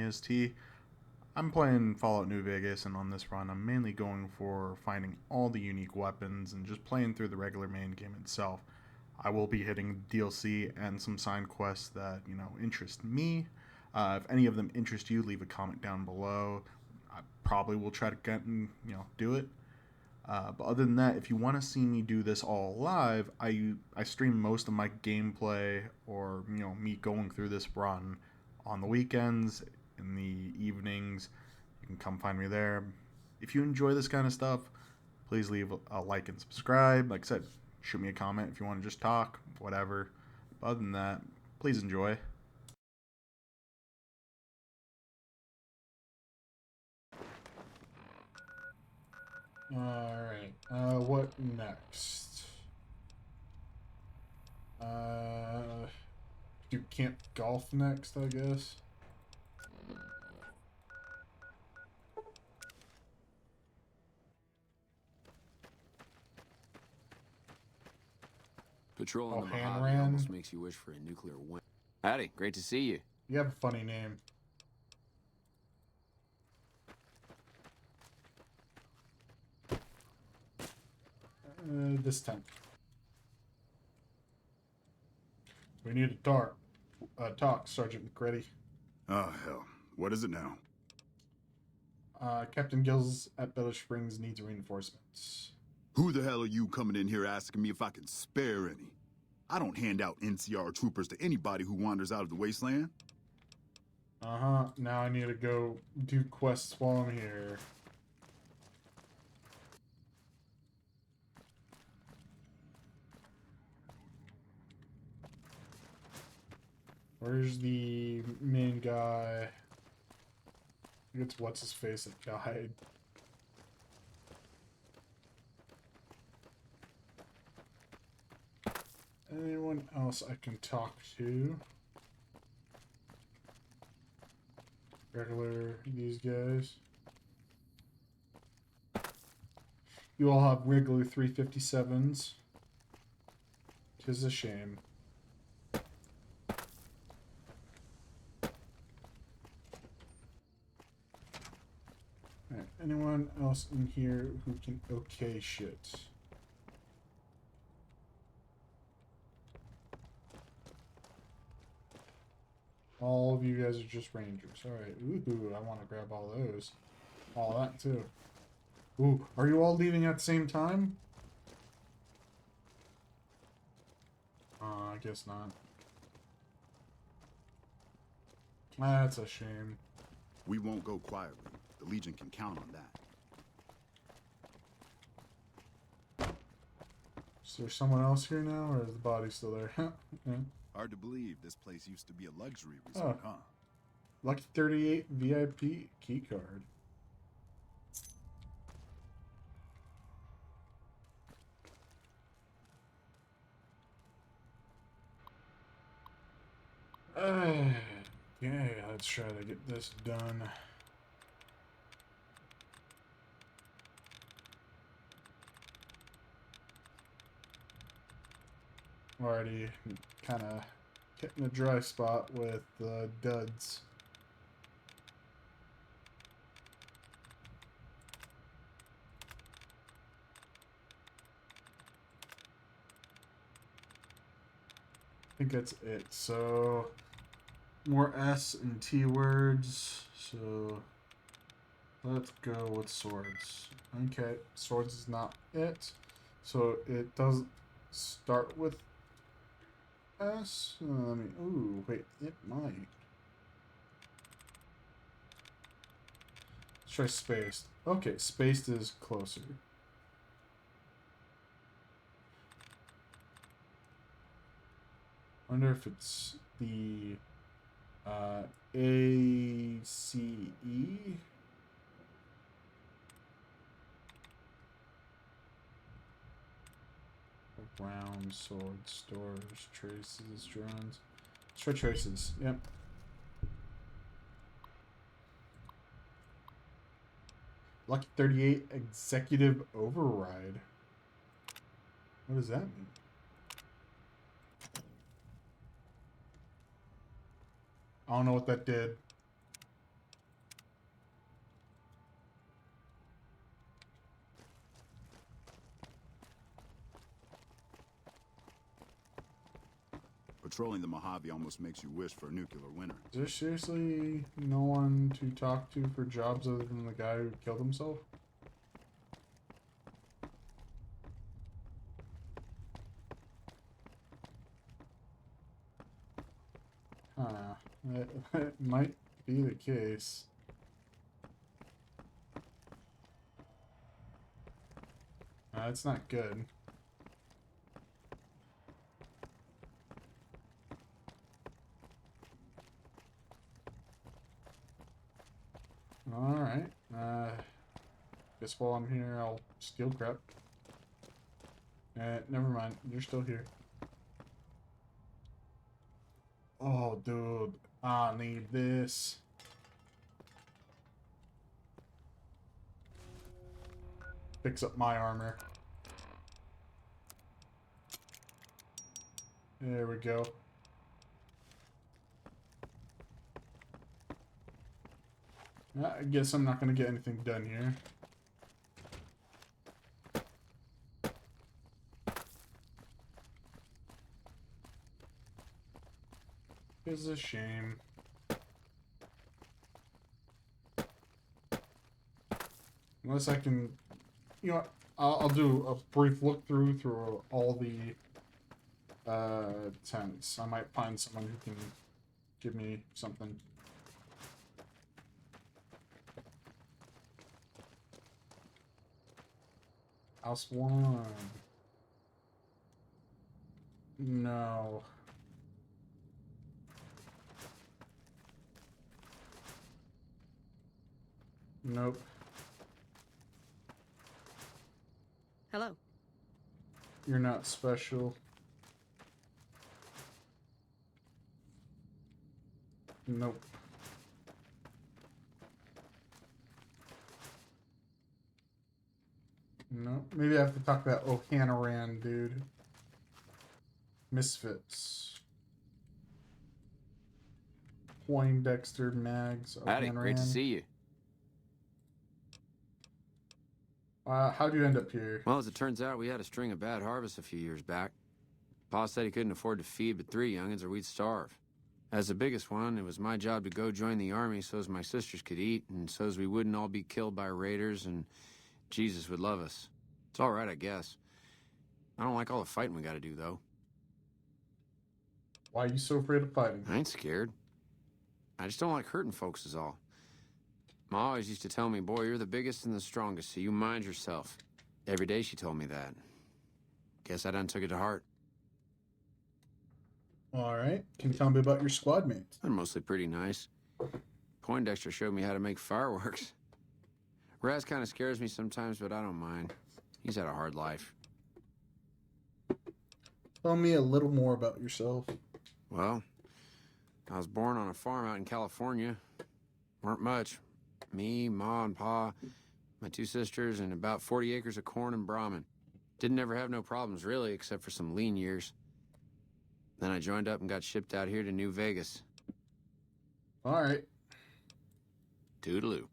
EST. I'm playing Fallout New Vegas, and on this run, I'm mainly going for finding all the unique weapons and just playing through the regular main game itself. I will be hitting DLC and some side quests that interest me. If any of them interest you, leave a comment down below. I probably will try to get and do it. But other than that, if you want to see me do this all live, I stream most of my gameplay or me going through this run on the weekends, in the evenings. You can come find me there. If you enjoy this kind of stuff, please leave a like and subscribe. Like I said, shoot me a comment if you want to just talk, whatever. But other than that, please enjoy. Alright, what next? Do camp golf next, I guess. Patrolling the hand Mojave ran. almost makes you wish for a nuclear winter. Howdy, great to see you. You have a funny name. This time. We need to talk, Sergeant McCready. Oh, hell. What is it now? Captain Gills at Bellow Springs needs reinforcements. Who the hell are you coming in here asking me if I can spare any? I don't hand out NCR troopers to anybody who wanders out of the wasteland. Now I need to go do quests while I'm here. Where's the main guy? I think it's what's his face that died. Anyone else I can talk to? Regular, these guys. You all have regular 357s. 'Tis a shame. Alright, anyone else in here who can okay shit? All of you guys are just rangers. Alright, ooh, I want to grab all those. All that too. Ooh, are you all leaving at the same time? I guess not. That's a shame. We won't go quietly. The Legion can count on that. Is there someone else here now, or is the body still there? Yeah. Hard to believe this place used to be a luxury resort, huh? Lucky 38 VIP keycard. Yeah, let's try to get this done. Already kind of hitting a dry spot with the duds. I think that's it. So more S and T words. So let's go with swords. Okay, swords is not it. So it doesn't start with S. Ooh, wait, it might. Let's try spaced. Okay, spaced is closer. Wonder if it's the ACE. Round, sword, stores, traces, drones. Let's try traces. Yep. Lucky 38 executive override. What does that mean? I don't know what that did. Controlling the Mojave almost makes you wish for a nuclear winter. Is there seriously no one to talk to for jobs other than the guy who killed himself? Huh. It might be the case. That's not good. Alright. Guess while I'm here, I'll steal crap. Never mind. You're still here. Oh, dude. I need this. Picks up my armor. There we go. I guess I'm not going to get anything done here. It's a shame. Unless I can, you know, I'll do a brief look through all the tents. I might find someone who can give me something. House 1. No. Nope. Hello. You're not special. Nope. No. Maybe I have to talk to that O'Hannaran dude. Misfits. Poindexter, Mags, Howdy, great to O'Hannaran. see you. How'd you end up here? Well, as it turns out, we had a string of bad harvests a few years back. Pa said he couldn't afford to feed but 3 youngins or we'd starve. As the biggest one, it was my job to go join the army so's my sisters could eat and so's we wouldn't all be killed by raiders and Jesus would love us. It's all right, I guess. I don't like all the fighting we gotta do, though. Why are you so afraid of fighting? I ain't scared. I just don't like hurting folks is all. Ma always used to tell me, boy, you're the biggest and the strongest, so you mind yourself. Every day she told me that. Guess I done took it to heart. Alright. Can you tell me about your squad mates? They're mostly pretty nice. Poindexter showed me how to make fireworks. Raz kind of scares me sometimes, but I don't mind. He's had a hard life. Tell me a little more about yourself. Well, I was born on a farm out in California. Weren't much. Me, Ma, and Pa, my 2 sisters, and about 40 acres of corn and Brahmin. Didn't ever have no problems, really, except for some lean years. Then I joined up and got shipped out here to New Vegas. Alright. Toodaloo.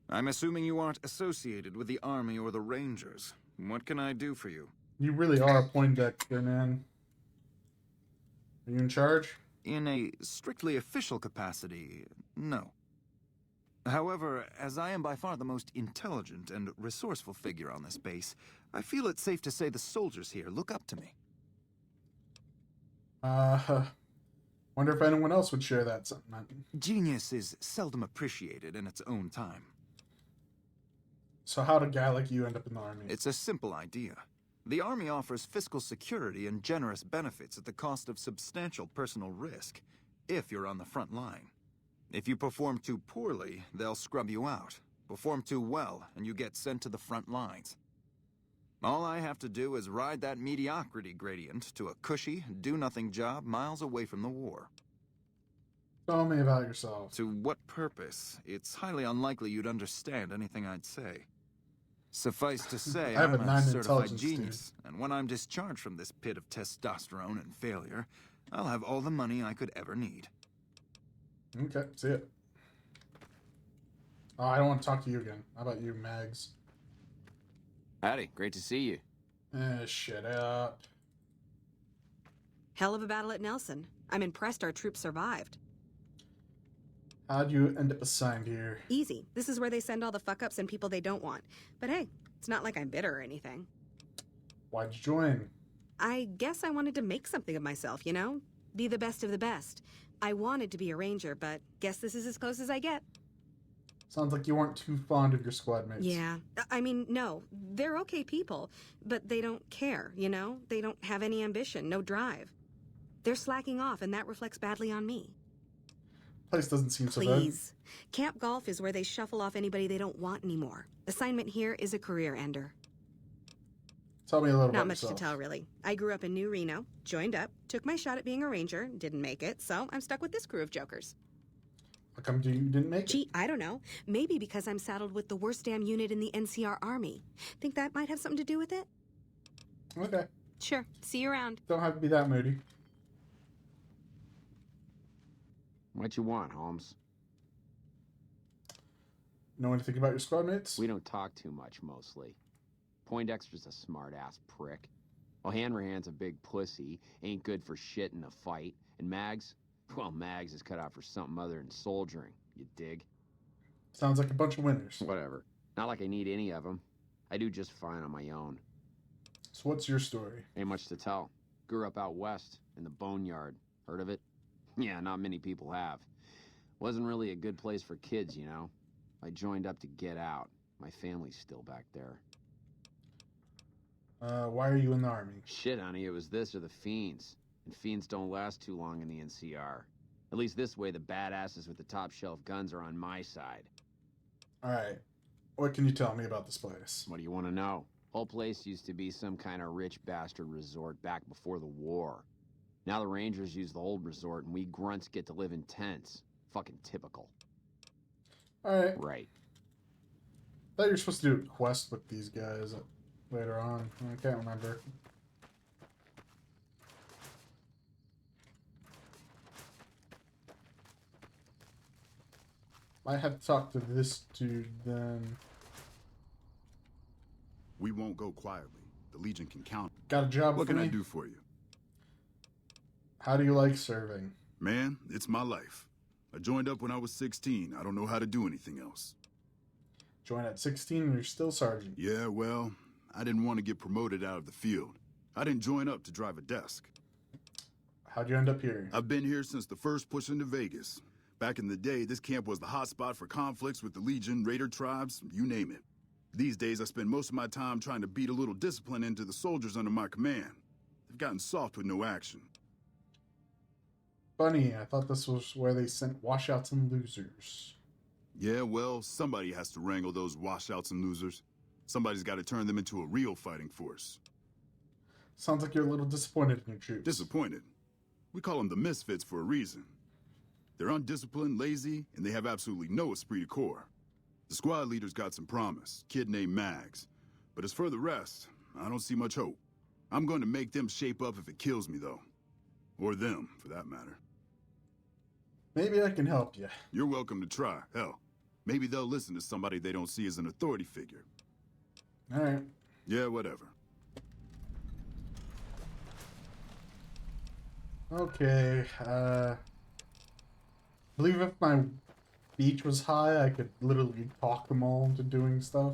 I'm assuming you aren't associated with the Army or the Rangers. What can I do for you? You really are a Poindexter, man. Are you in charge? In a strictly official capacity, no. However, as I am by far the most intelligent and resourceful figure on this base, I feel it's safe to say the soldiers here look up to me. Wonder if anyone else would share that sentiment. Genius is seldom appreciated in its own time. So how'd a guy like you end up in the army? It's a simple idea. The Army offers fiscal security and generous benefits at the cost of substantial personal risk, if you're on the front line. If you perform too poorly, they'll scrub you out. Perform too well, and you get sent to the front lines. All I have to do is ride that mediocrity gradient to a cushy, do-nothing job miles away from the war. Tell me about yourself. To what purpose? It's highly unlikely you'd understand anything I'd say. Suffice to say, I have I'm a a 9 certified intelligence, genius, and when I'm discharged from this pit of testosterone and failure, I'll have all the money I could ever need. Okay, see it. Oh, I don't want to talk to you again. How about you, Mags? Howdy, great to see you. Shut up. Hell of a battle at Nelson. I'm impressed our troops survived. How'd you end up assigned here? Easy. This is where they send all the fuck-ups and people they don't want. But hey, it's not like I'm bitter or anything. Why'd you join? I guess I wanted to make something of myself, you know? Be the best of the best. I wanted to be a ranger, but guess this is as close as I get. Sounds like you weren't too fond of your squad mates. Yeah. I mean, no. They're okay people, but they don't care, you know? They don't have any ambition, no drive. They're slacking off, and that reflects badly on me. Place doesn't seem so bad. Please. Camp Golf is where they shuffle off anybody they don't want anymore. Assignment here is a career ender. Tell me a little about Not much yourself. to tell, really. I grew up in New Reno, joined up, took my shot at being a ranger, didn't make it, so I'm stuck with this crew of jokers. How come you didn't make it? Gee, I don't know. Maybe because I'm saddled with the worst damn unit in the NCR Army. Think that might have something to do with it? Okay. Sure. See you around. Don't have to be that moody. What you want, Holmes? Know anything about your squad mates? We don't talk too much, mostly. Poindexter's a smart-ass prick. O'Hanrahan's a big pussy, ain't good for shit in a fight. And Mags? Well, Mags is cut out for something other than soldiering, you dig? Sounds like a bunch of winners. Whatever. Not like I need any of them. I do just fine on my own. So what's your story? Ain't much to tell. Grew up out west, in the Boneyard. Heard of it? Yeah, not many people have. Wasn't really a good place for kids, you know? I joined up to get out. My family's still back there. Why are you in the army? Shit, honey, it was this or the Fiends. And Fiends don't last too long in the NCR. At least this way, the badasses with the top shelf guns are on my side. Alright. What can you tell me about this place? What do you want to know? Whole place used to be some kind of rich bastard resort back before the war. Now the Rangers use the old resort and we grunts get to live in tents. Fucking typical. Alright. Right. Thought you were supposed to do a quest with these guys later on. I can't remember. Might have to talk to this dude then. We won't go quietly. The Legion can count. Got a job What for can me? I do for you? How do you like serving? Man, it's my life. I joined up when I was 16. I don't know how to do anything else. Join at 16 and you're still sergeant. Yeah, well, I didn't want to get promoted out of the field. I didn't join up to drive a desk. How'd you end up here? I've been here since the first push into Vegas. Back in the day, this camp was the hotspot for conflicts with the Legion, Raider tribes, you name it. These days, I spend most of my time trying to beat a little discipline into the soldiers under my command. They've gotten soft with no action. Funny, I thought this was where they sent washouts and losers. Yeah, well, somebody has to wrangle those washouts and losers. Somebody's got to turn them into a real fighting force. Sounds like you're a little disappointed in your troops. Disappointed. We call them the Misfits for a reason. They're undisciplined, lazy, and they have absolutely no esprit de corps. The squad leader's got some promise, kid named Mags. But as for the rest, I don't see much hope. I'm going to make them shape up if it kills me, though. Or them, for that matter. Maybe I can help you. You're welcome to try. Hell, maybe they'll listen to somebody they don't see as an authority figure. Alright. Yeah, whatever. Okay, I believe if my beach was high, I could literally talk them all into doing stuff.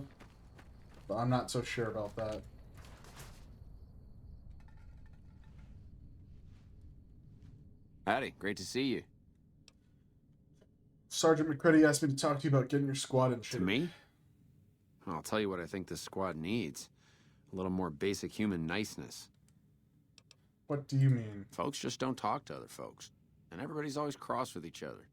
But I'm not so sure about that. Howdy, great to see you. Sergeant McCready asked me to talk to you about getting your squad in To shape. me? I'll tell you what I think this squad needs. A little more basic human niceness. What do you mean? Folks just don't talk to other folks. And everybody's always cross with each other.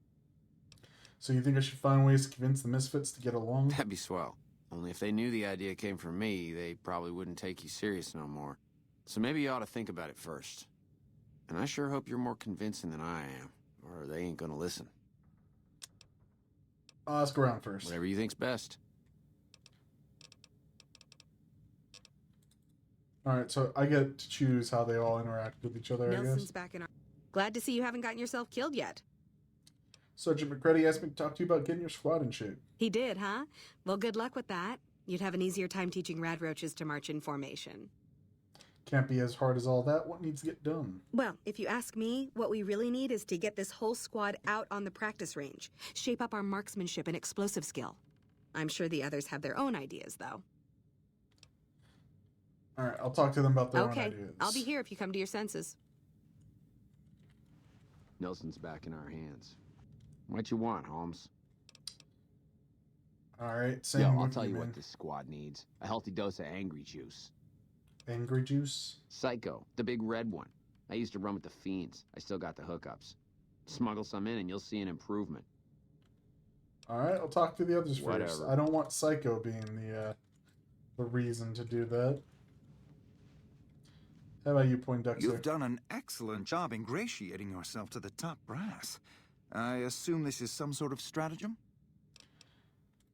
So you think I should find ways to convince the Misfits to get along? That'd be swell. Only if they knew the idea came from me, they probably wouldn't take you serious no more. So maybe you ought to think about it first. And I sure hope you're more convincing than I am, or they ain't gonna listen. I'll ask around first. Whatever you think's best. Alright, so I get to choose how they all interact with each other, I Nelson's guess. back in our... Glad to see you haven't gotten yourself killed yet. Sergeant McCready asked me to talk to you about getting your squad in shape. He did, huh? Well, good luck with that. You'd have an easier time teaching rad roaches to march in formation. Can't be as hard as all that. What needs to get done? Well, if you ask me, what we really need is to get this whole squad out on the practice range. Shape up our marksmanship and explosive skill. I'm sure the others have their own ideas, though. Alright, I'll talk to them about their own Okay, ideas. I'll be here if you come to your senses. Nelson's back in our hands. What you want, Holmes? Alright, same Yo, with I'll tell you man. what this squad needs. A healthy dose of angry juice. Angry juice? Psycho, the big red one. I used to run with the fiends. I still got the hookups. Smuggle some in and you'll see an improvement. Alright, I'll talk to the others first. Whatever. I don't want Psycho being the reason to do that. How about you, Poindexter? You've done an excellent job ingratiating yourself to the top brass. I assume this is some sort of stratagem?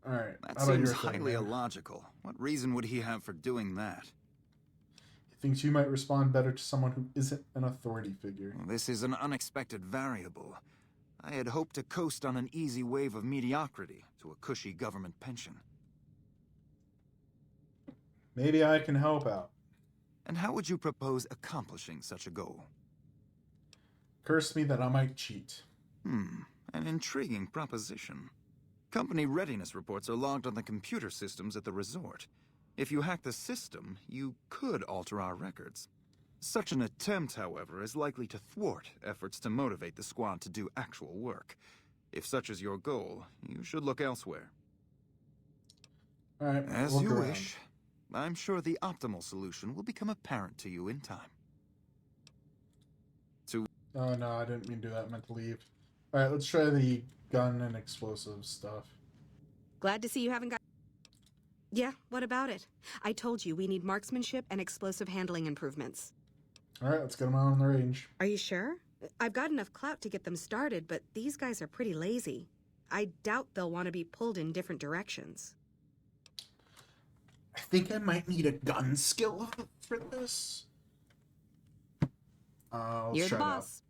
Alright, That how about seems your thing, highly man? illogical. What reason would he have for doing that? He thinks you might respond better to someone who isn't an authority figure. This is an unexpected variable. I had hoped to coast on an easy wave of mediocrity to a cushy government pension. Maybe I can help out. And how would you propose accomplishing such a goal? Curse me that I might cheat. An intriguing proposition. Company readiness reports are logged on the computer systems at the resort. If you hack the system, you could alter our records. Such an attempt, however, is likely to thwart efforts to motivate the squad to do actual work. If such is your goal, you should look elsewhere. Alright, As look you around. wish. I'm sure the optimal solution will become apparent to you in time. Oh no, I didn't mean to do that. I meant to leave. Alright, let's try the gun and explosive stuff. Glad to see you haven't got... Yeah, what about it? I told you we need marksmanship and explosive handling improvements. Alright, let's get them out on the range. Are you sure? I've got enough clout to get them started, but these guys are pretty lazy. I doubt they'll want to be pulled in different directions. I think I might need a gun skill for this. Let's You're the try it out. boss.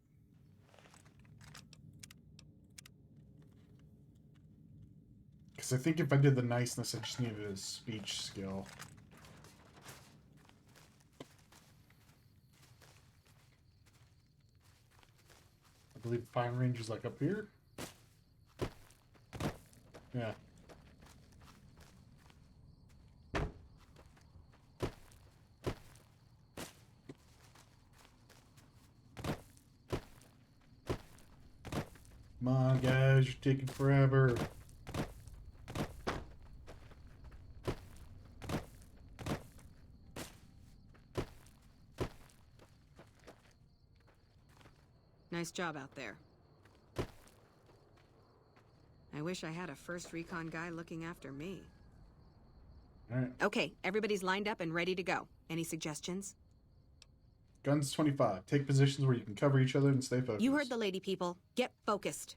Because I think if I did the niceness, I just needed a speech skill. I believe fine range is like up here. Yeah. Come on, guys, you're taking forever. Nice job out there. I wish I had a first recon guy looking after me. Alright. Okay, everybody's lined up and ready to go. Any suggestions? Guns 25. Take positions where you can cover each other and stay focused. You heard the lady, people. Get focused.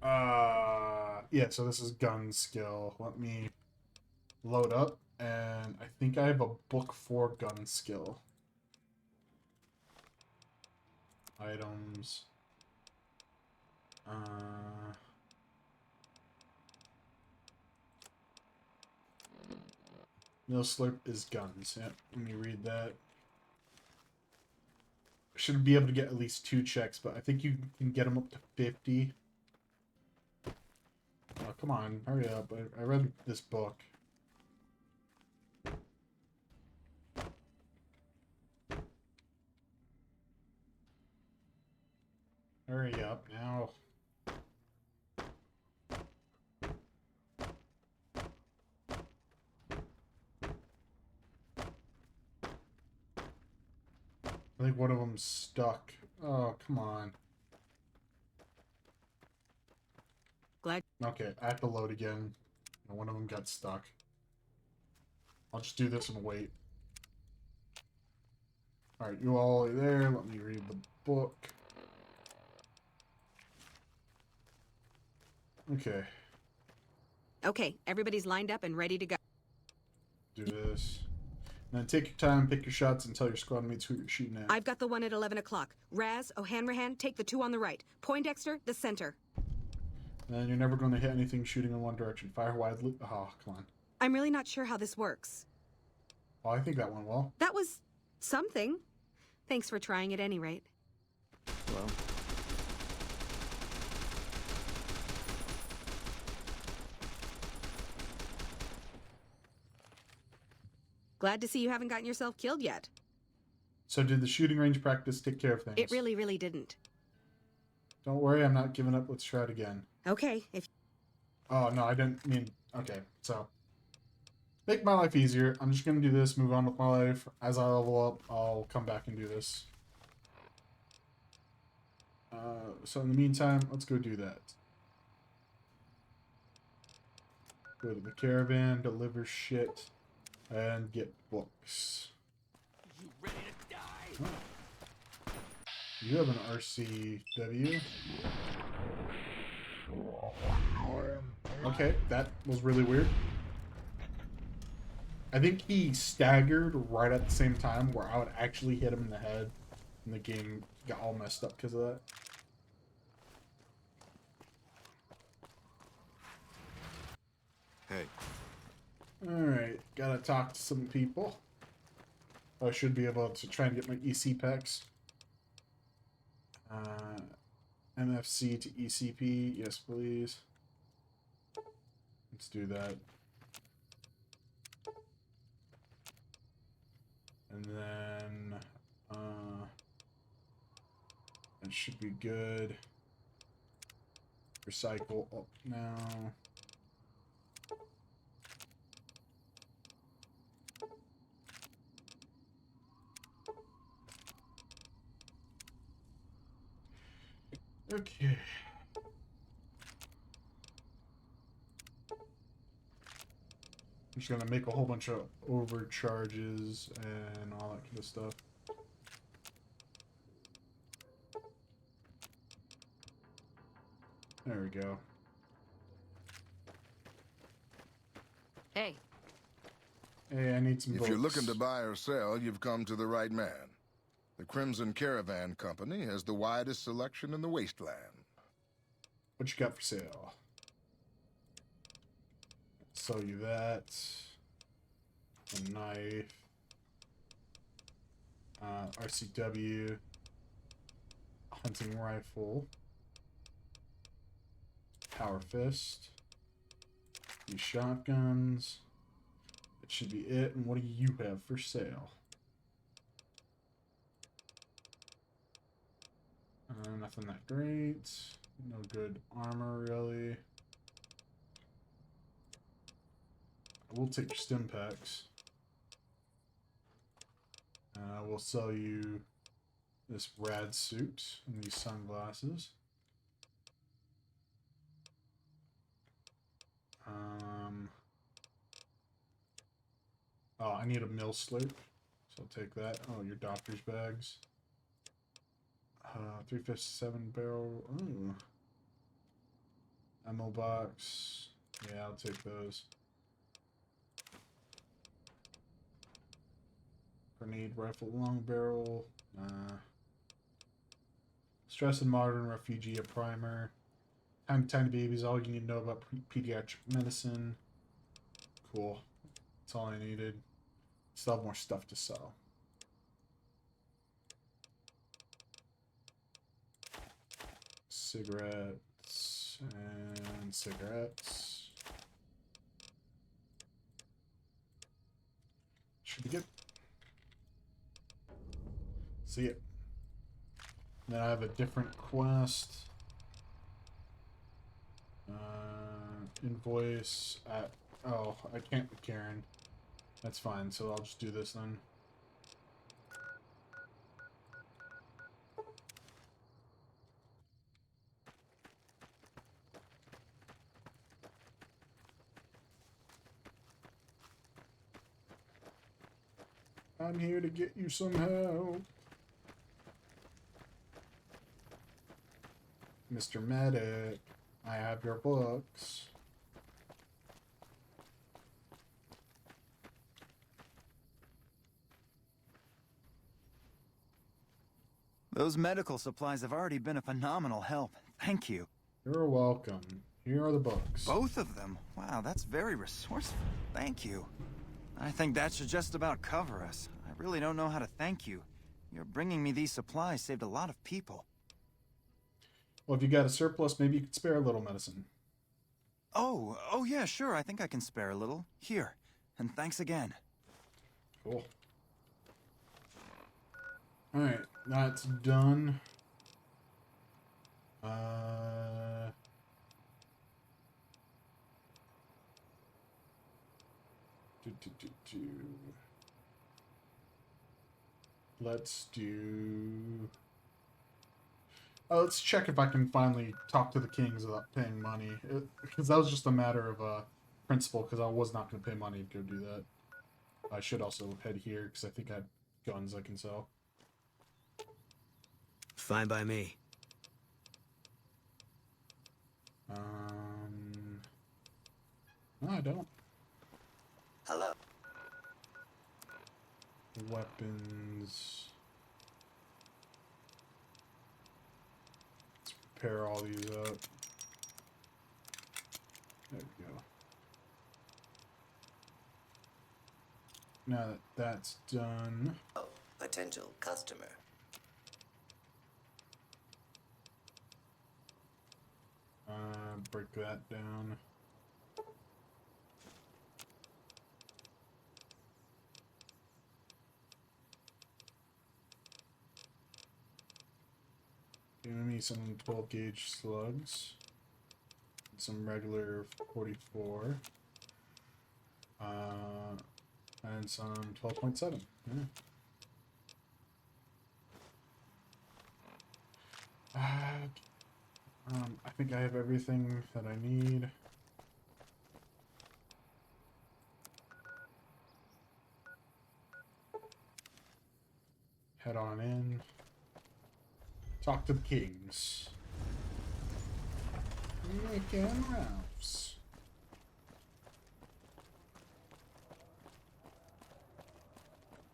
Yeah, so this is gun skill. Let me load up, and I think I have a book for gun skill. Items. Mill slurp is guns. Yep, let me read that. Should be able to get at least 2 checks, but I think you can get them up to 50. Oh, come on, hurry up. I read this book. Hurry up now. I think one of them's stuck. Oh, come on. Glad. Okay, I have to load again. And one of them got stuck. I'll just do this and wait. Alright, you all are there. Let me read the book. Okay, Okay, everybody's lined up and ready to go. do this. Now take your time, pick your shots, and tell your squad mates who you're shooting at. I've got the one at 11 o'clock. Raz, O'Hanrahan, take the 2 on the right. Poindexter, the center. And you're never going to hit anything shooting in one direction. Fire widely. Oh, come on. I'm really not sure how this works. Well, I think that went well. That was something. Thanks for trying at any rate. Hello? Glad to see you haven't gotten yourself killed yet. So did the shooting range practice take care of things? It really, really didn't. Don't worry, I'm not giving up. Let's try it again. Okay, if... Oh, no, I didn't mean... Okay, so... Make my life easier. I'm just going to do this, move on with my life. As I level up, I'll come back and do this. So in the meantime, let's go do that. Go to the caravan, deliver shit, and get books. You ready to die? Oh. You have an RCW. Okay, that was really weird. I think he staggered right at the same time where I would actually hit him in the head, and the game got all messed up because of that. Hey. Alright, gotta talk to some people. I should be able to try and get my EC packs. MFC to ECP, yes please. Let's do that. And then, that should be good. Recycle up now. Okay. I'm just gonna make a whole bunch of overcharges and all that kind of stuff. There we go. Hey. Hey, I need some If books. you're looking to buy or sell, you've come to the right man. The Crimson Caravan Company has the widest selection in the wasteland. What you got for sale? Sell you that. A knife. RCW. Hunting rifle. Power fist. These shotguns. That should be it. And what do you have for sale? Nothing that great. No good armor, really. I will take your stim packs. I will sell you this rad suit and these sunglasses. Oh, I need a mill slurp, so I'll take that. Oh, your doctor's bags. 357 barrel. Ooh. Ammo box. Yeah, I'll take those. Grenade rifle long barrel. Stress and modern refugee a primer. Tiny babies. All you need to know about pediatric medicine. Cool. That's all I needed. Still have more stuff to sell. Cigarettes and cigarettes. Should be good. See it. Then I have a different quest. Invoice at... Oh, I can't with Karen. That's fine, so I'll just do this then. I'm here to get you some help. Mr. Medic, I have your books. Those medical supplies have already been a phenomenal help. Thank you. You're welcome. Here are the books. Both of them? Wow, that's very resourceful. Thank you. I think that should just about cover us. I really don't know how to thank you. Your bringing me these supplies saved a lot of people. Well, if you got a surplus, maybe you could spare a little medicine. Oh yeah, sure. I think I can spare a little. Here, and thanks again. Cool. Alright, that's done. Let's do... let's check if I can finally talk to the kings without paying money. Because that was just a matter of principle, because I was not going to pay money to go do that. I should also head here, because I think I have guns I can sell. Fine by me. No, I don't. Hello. Weapons. Let's pair all these up. There we go. Now that that's done. Oh, potential customer. Break that down. Give me some 12 gauge slugs. Some regular 44. And some 12.7. Yeah. I think I have everything that I need. Head on in. Talk to the kings. Nick and Ralph's.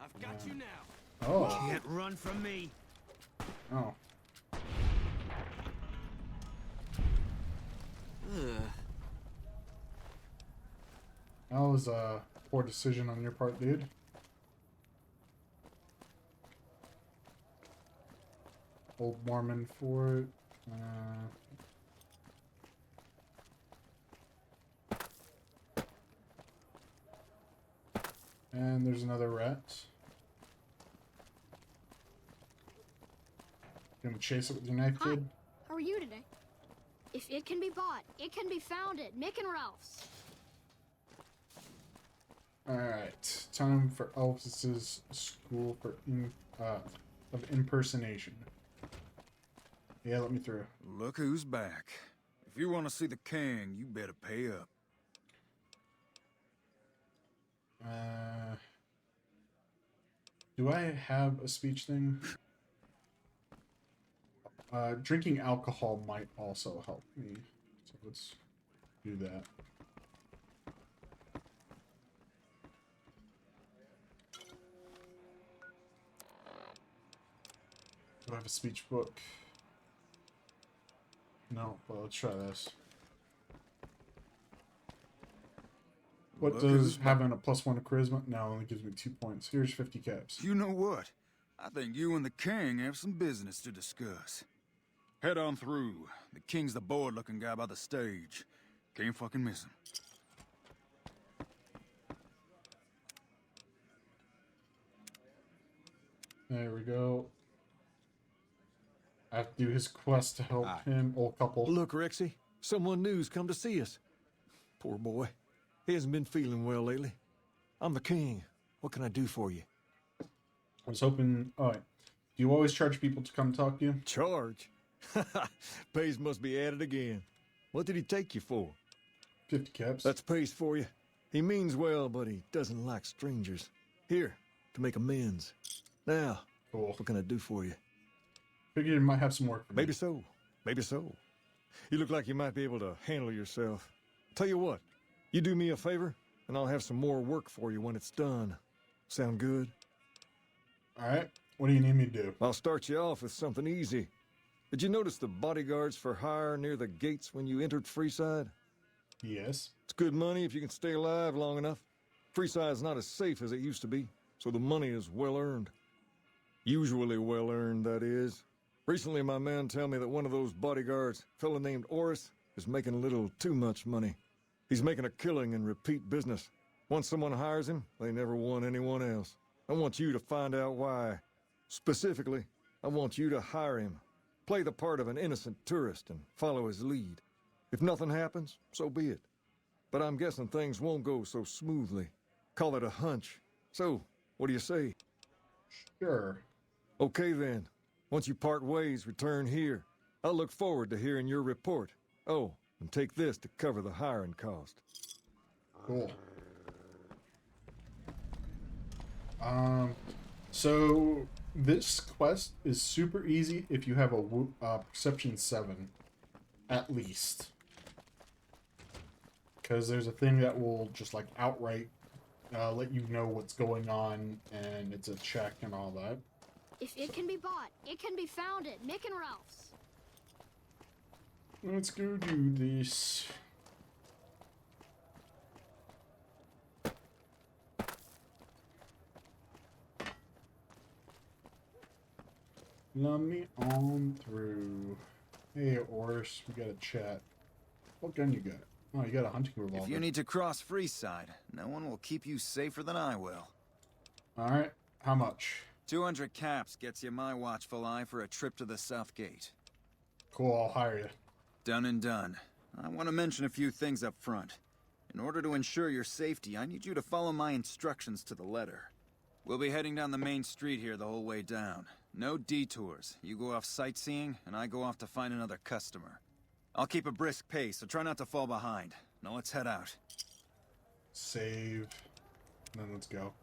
I've got you now. Oh. Can't run from me. Oh. That was a poor decision on your part, dude. Old Mormon for it. And there's another rat. Gonna chase it with your knife, kid? How are you today? If it can be bought, it can be found at Mick and Ralph's. Alright, time for Elvis's school for of impersonation. Yeah, let me through. Look who's back. If you want to see the king, you better pay up. Do I have a speech thing? Drinking alcohol might also help me. So let's do that. Do I have a speech book? No, but let's try this. What does having a +1 to charisma? No, only gives me 2 points. Here's 50 caps. You know what? I think you and the king have some business to discuss. Head on through. The king's the bored-looking guy by the stage. Can't fucking miss him. There we go. I have to do his quest to help him. Old couple. Look, Rexy, someone new's come to see us. Poor boy. He hasn't been feeling well lately. I'm the king. What can I do for you? I was hoping... Oh, wait. Do you always charge people to come talk to you? Charge? Pays must be added again. What did he take you for? 50 caps. That's Pays for you. He means well, but he doesn't like strangers. Here, to make amends. Now, cool. What can I do for you? Figured you might have some work for me. Maybe so. Maybe so. You look like you might be able to handle yourself. Tell you what, you do me a favor, and I'll have some more work for you when it's done. Sound good? All right. What do you need me to do? I'll start you off with something easy. Did you notice the bodyguards for hire near the gates when you entered Freeside? Yes. It's good money if you can stay alive long enough. Freeside's not as safe as it used to be, so the money is well earned. Usually well earned, that is. Recently, my man tell me that one of those bodyguards, a fella named Oris, is making a little too much money. He's making a killing in repeat business. Once someone hires him, they never want anyone else. I want you to find out why. Specifically, I want you to hire him. Play the part of an innocent tourist and follow his lead. If nothing happens, so be it. But I'm guessing things won't go so smoothly. Call it a hunch. So, what do you say? Sure. Okay then. Once you part ways, return here. I'll look forward to hearing your report. Oh, and take this to cover the hiring cost. Cool. So this quest is super easy if you have a perception 7, at least. Because there's a thing that will just like outright let you know what's going on, and it's a check and all that. If it can be bought, it can be found at Mick and Ralph's. Let's go do this. Let me on through. Hey, Oris, we got a chat. What gun you got? Oh, you got a hunting revolver. If you need to cross Freeside, no one will keep you safer than I will. Alright, how much? 200 caps gets you my watchful eye for a trip to the South Gate. Cool, I'll hire you. Done and done. I want to mention a few things up front. In order to ensure your safety, I need you to follow my instructions to the letter. We'll be heading down the main street here the whole way down. No detours. You go off sightseeing, and I go off to find another customer. I'll keep a brisk pace, so try not to fall behind. Now let's head out. Save. And then let's go.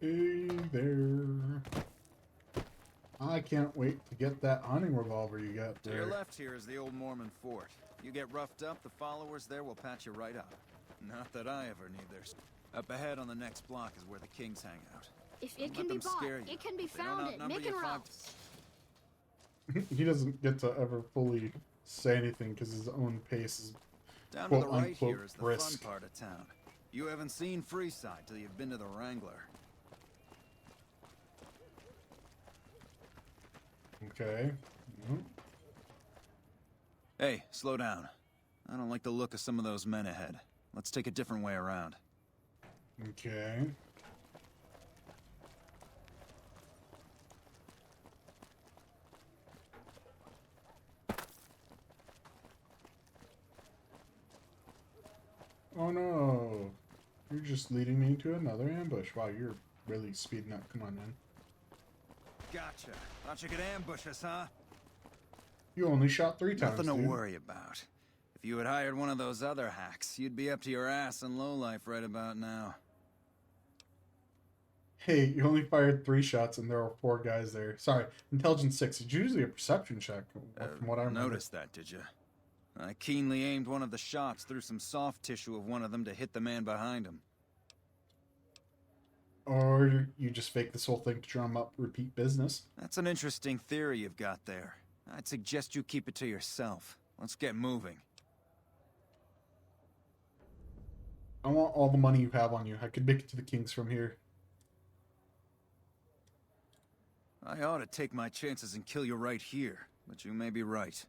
Hey there. I can't wait to get that hunting revolver you got there. To your left here is the old Mormon fort. You get roughed up, the followers there will patch you right up. Not that I ever need theirs. Up ahead on the next block is where the Kings hang out. If it can be bought, it can be found at Mick and Ralph's. He doesn't get to ever fully say anything because his own pace is down to the right unquote here is the brisk. fun part of town. You haven't seen Freeside till you've been to the Wrangler. Okay. Hey, slow down. I don't like the look of some of those men ahead. Let's take a different way around. Okay. Oh no. You're just leading me to another ambush. Wow, you're really speeding up. Come on, man. Gotcha. Thought you could ambush us, huh? You only shot 3 times, Nothing to dude. worry about. If you had hired one of those other hacks, you'd be up to your ass in lowlife right about now. Hey, you only fired 3 shots and there were 4 guys there. Sorry, intelligence 6. It's usually a perception check, from what I remember. Noticed that, did you? I keenly aimed one of the shots through some soft tissue of one of them to hit the man behind him. Or you just fake this whole thing to drum up repeat business. That's an interesting theory you've got there. I'd suggest you keep it to yourself. Let's get moving. I want all the money you have on you. I could make it to the Kings from here. I ought to take my chances and kill you right here, but you may be right.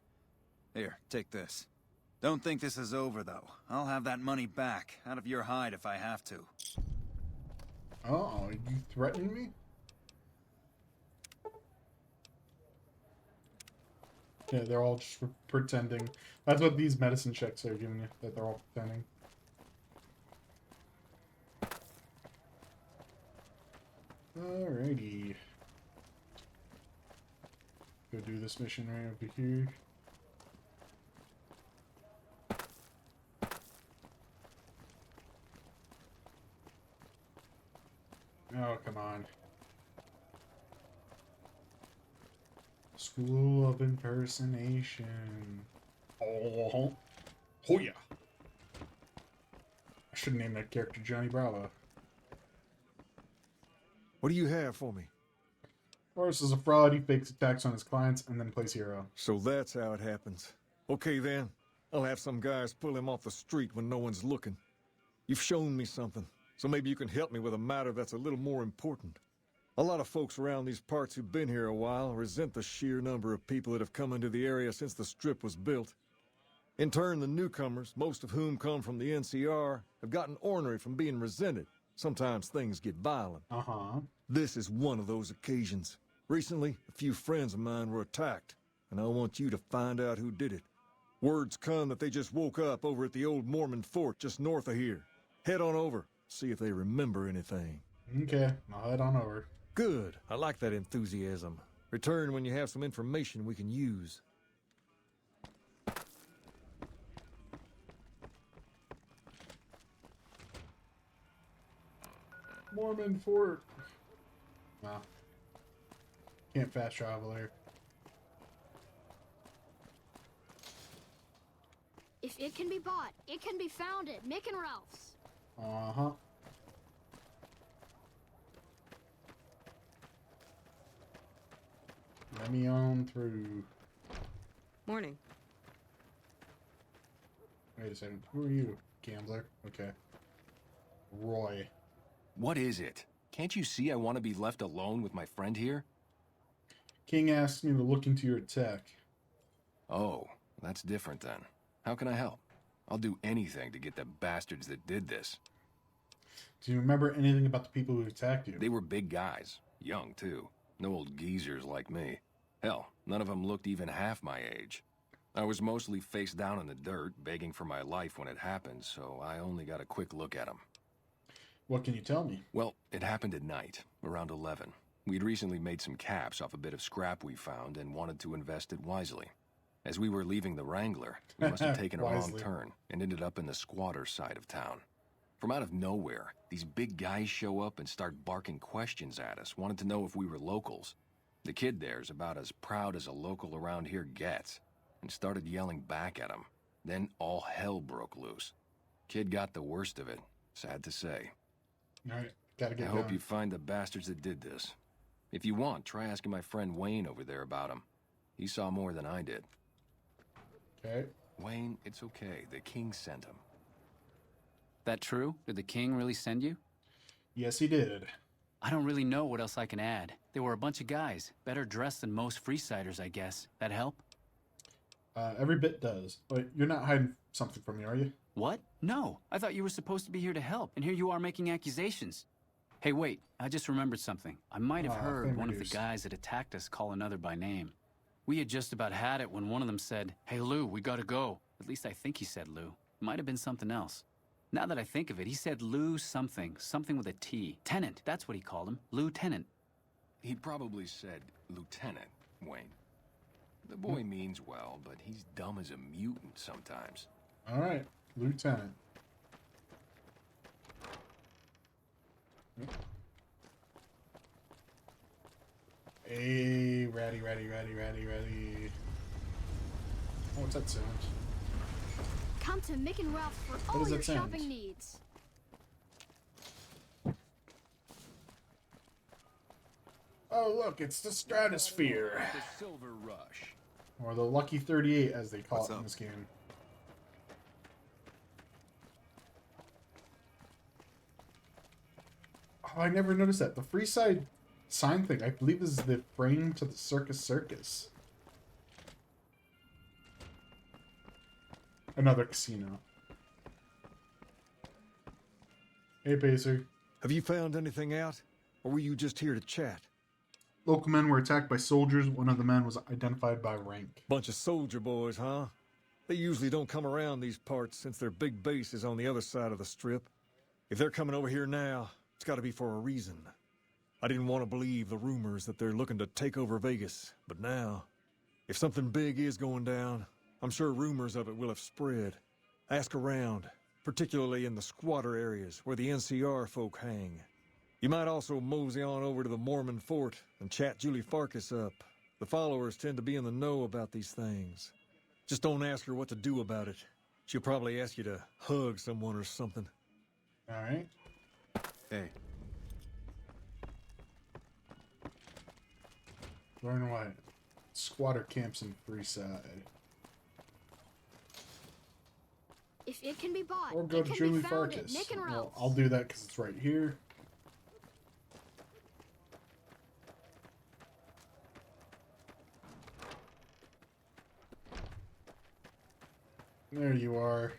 Here, take this. Don't think this is over, though. I'll have that money back, out of your hide if I have to. Oh, you threatening me? Yeah, they're all just pretending. That's what these medicine checks are giving you, that they're all pretending. Alrighty. Go do this mission right over here. Oh, come on. School of Impersonation. Oh, oh yeah. I should name that character Johnny Bravo. What do you have for me? Forrest is a fraud. He fakes attacks on his clients and then plays hero. So that's how it happens. Okay then. I'll have some guys pull him off the street when no one's looking. You've shown me something, so maybe you can help me with a matter that's a little more important. A lot of folks around these parts who've been here a while resent the sheer number of people that have come into the area since the Strip was built. In turn, the newcomers, most of whom come from the NCR, have gotten ornery from being resented. Sometimes things get violent. This is one of those occasions. Recently, a few friends of mine were attacked, and I want you to find out who did it. Word's come that they just woke up over at the old Mormon fort just north of here. Head on over, see if they remember anything. Okay, I'll head on over. Good. I like that enthusiasm. Return when you have some information we can use. Mormon fort. Nah. Can't fast travel there. If it can be bought, it can be found at Mick and Ralph's. Uh-huh. Let me on through. Morning. Wait a second. Who are you? Gambler? Okay. Roy. What is it? Can't you see I want to be left alone with my friend here? King asked me to look into your tech. Oh, that's different then. How can I help? I'll do anything to get the bastards that did this. Do you remember anything about the people who attacked you? They were big guys. Young, too. No old geezers like me. Hell, none of them looked even half my age. I was mostly face down in the dirt, begging for my life when it happened, so I only got a quick look at them. What can you tell me? Well, it happened at night, around 11. We'd recently made some caps off a bit of scrap we found and wanted to invest it wisely. As we were leaving the Wrangler, we must have taken a wrong turn and ended up in the squatter side of town. From out of nowhere, these big guys show up and start barking questions at us, wanted to know if we were locals. The kid there's about as proud as a local around here gets, and started yelling back at him. Then all hell broke loose. Kid got the worst of it, sad to say. Alright, gotta get I going. hope you find the bastards that did this. If you want, try asking my friend Wayne over there about him. He saw more than I did. Okay. Wayne, it's okay. The king sent him. That true? Did the king really send you? Yes, he did. I don't really know what else I can add. They were a bunch of guys, better dressed than most Freesiders, I guess. That help? Every bit does. Wait, you're not hiding something from me, are you? What? No. I thought you were supposed to be here to help, and here you are making accusations. Hey, wait. I just remembered something. I might have heard one of the guys that attacked us call another by name. We had just about had it when one of them said, "Hey, Lou, we gotta go." At least I think he said Lou. Might have been something else. Now that I think of it, he said Lou something. Something with a T. Tenant, that's what he called him. Lieutenant. He probably said lieutenant, Wayne. The boy means well, but he's dumb as a mutant sometimes. Alright, Lieutenant. Hey, ready. Oh, what's that sound? Come to Mick and Ralph's for What all does your that sound? shopping needs. Oh, look, it's the Stratosphere. The Silver Rush. Or the Lucky 38, as they call What's it in up? this game. Oh, I never noticed that. The Freeside sign thing, I believe this is the frame to the Circus. Another casino. Hey, Pacer. Have you found anything out? Or were you just here to chat? Local men were attacked by soldiers. One of the men was identified by rank. Bunch of soldier boys, huh? They usually don't come around these parts since their big base is on the other side of the Strip. If they're coming over here now, it's gotta be for a reason. I didn't want to believe the rumors that they're looking to take over Vegas, but now, if something big is going down, I'm sure rumors of it will have spread. Ask around, particularly in the squatter areas where the NCR folk hang. You might also mosey on over to the Mormon fort and chat Julie Farkas up. The followers tend to be in the know about these things. Just don't ask her what to do about it. She'll probably ask you to hug someone or something. Alright. Hey. Learn what? Squatter camps in Freeside. If it can be bought, Or go it to can Julie be found at Farkas. Mick and Well, Ralph's. I'll do that because it's right here. There you are.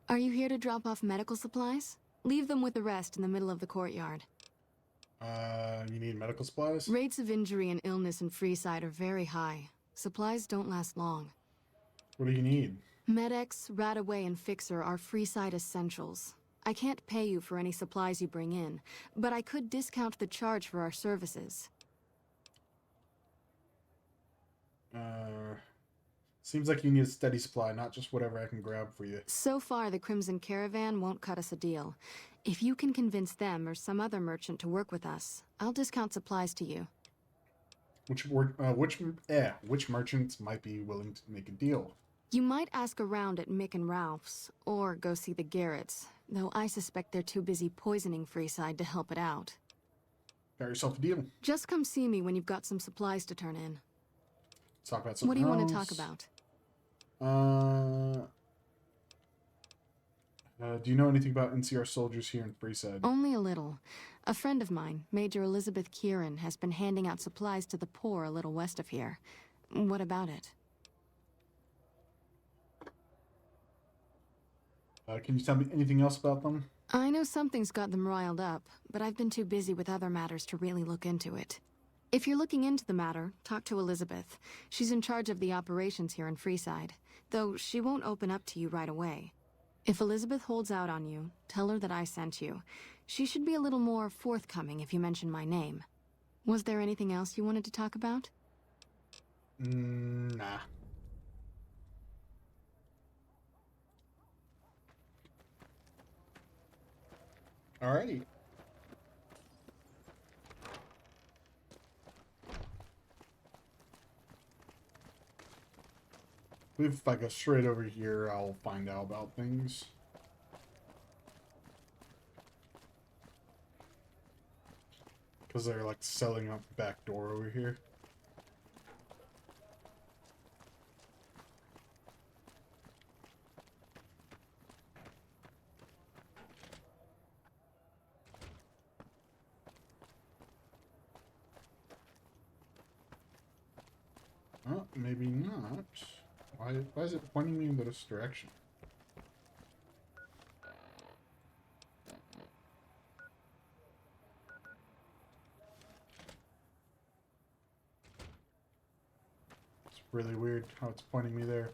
Are you here to drop off medical supplies? Leave them with the rest in the middle of the courtyard. You need medical supplies? Rates of injury and illness in Freeside are very high. Supplies don't last long. What do you need? Med-X, Radaway, and Fixer are Freeside essentials. I can't pay you for any supplies you bring in, but I could discount the charge for our services. Seems like you need a steady supply, not just whatever I can grab for you. So far, the Crimson Caravan won't cut us a deal. If you can convince them or some other merchant to work with us, I'll discount supplies to you. Which merchants might be willing to make a deal? You might ask around at Mick and Ralph's, or go see the Garretts, though I suspect they're too busy poisoning Freeside to help it out. Got yourself a deal. Just come see me when you've got some supplies to turn in. Let's talk about something What do you else. want to talk about? Do you know anything about NCR soldiers here in Freeside? Only a little. A friend of mine, Major Elizabeth Kieran, has been handing out supplies to the poor a little west of here. What about it? Can you tell me anything else about them? I know something's got them riled up, but I've been too busy with other matters to really look into it. If you're looking into the matter, talk to Elizabeth. She's in charge of the operations here in Freeside, though she won't open up to you right away. If Elizabeth holds out on you, tell her that I sent you. She should be a little more forthcoming if you mention my name. Was there anything else you wanted to talk about? Nah. Alrighty. If I go straight over here, I'll find out about things. Because they're like selling out the back door over here. Oh, maybe not. Why is it pointing me in this direction? It's really weird how it's pointing me there.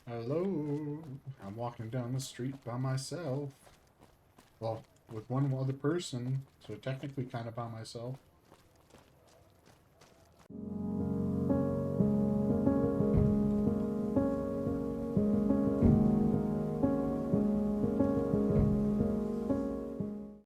Hello, I'm walking down the street by myself. Well, with one other person, so technically kind of by myself.